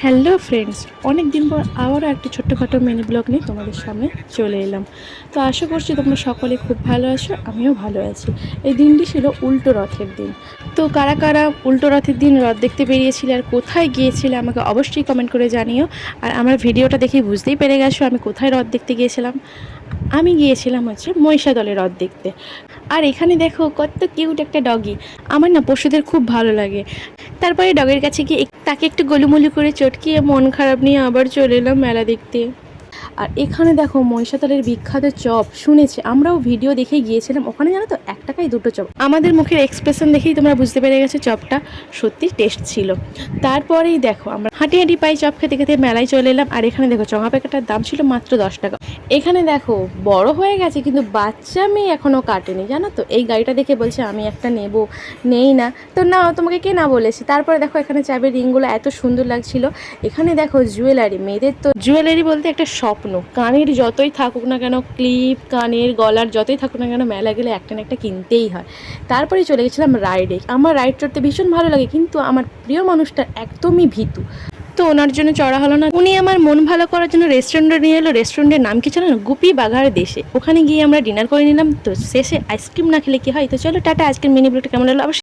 Hello friends, অনেক দিন পর আবারও একটি ছোট্টখাটো মিনি ব্লগ নিয়ে তোমাদের সামনে চলে এলাম। তো আশা করছি তোমরা সকলে খুব ভালো আছো, আমিও ভালো আছি। এই দিনটি ছিল উল্টো রথের দিন। তো কারা কারা উল্টো রথের দিন রথ দেখতে বেরিয়েছিলে আর কোথায় গিয়েছিলে আমাকে অবশ্যই কমেন্ট করে জানিও। আর আমার ভিডিওটা দেখেই বুঝতেই পেরে গেছো আমি কোথায় রথ দেখতে গিয়েছিলাম। আমি গিয়েছিলাম হচ্ছে মহিষাদলে রথ দেখতে। আর এখানে দেখো কত কিউট একটা ডগি। আমার না পশুদের খুব ভালো লাগে। তারপরে ডগের কাছে গিয়ে তাকে একটু গলুমলু করে চটকিয়ে মন খারাপ নিয়ে আবার চলে এলাম মেলা দেখতে। আর এখানে দেখো মহিষাদলের বিখ্যাত চপ, শুনেছি আমরাও ভিডিও দেখেই গিয়েছিলাম ওখানে, জানো তো 1 টাকায় 2টো চপ। আমাদের মুখের এক্সপ্রেশন দেখেই তোমরা বুঝতে পেরে গেছো চপটা সত্যি টেস্ট ছিল। তারপরেই দেখো আমরা হাঁটি হাঁটি পাই চপ খেতে খেতে মেলায় চলে এলাম। আর এখানে দেখো চঙা প্যাকেটটার দাম ছিল মাত্র 10 টাকা। এখানে দেখো বড় হয়ে গেছে কিন্তু বাচ্চা মেয়ে এখনও কাটেনি, জানো তো। এই গাড়িটা দেখে বলছে আমি একটা নেব, নেই না তো না, তোমাকে কে না বলেছি। তারপরে দেখো এখানে চাবির রিংগুলো এত সুন্দর লাগছিল। এখানে দেখো জুয়েলারি, মেয়েদের তো জুয়েলারি বলতে একটা স্বপ্ন। কানের যতই থাকুক না কেন, ক্লিপ কানের গলার যতই থাকুক না কেন, মেলা গেলে একটা না একটা কিনতেই হয়। তারপরে চলে গেছিলাম রাইডে। আমার রাইড চড়তে ভীষণ ভালো লাগে, কিন্তু আমার প্রিয় মানুষটা একদমই ভীতু, তো ওনার জন্য চড়া হলো না। উনি আমার মন ভালো করার জন্য রেস্টুরেন্টে নিয়ে এলো। রেস্টুরেন্টের নাম কি ছিল না, গুপি বাঘার দেশে। ওখানে গিয়ে আমরা ডিনার করে নিলাম। তো শেষে আইসক্রিম না খেলে কি হয়। তো চলো টাটা, আজকের মিনি ব্লগটা কেমন হলো অবশ্যই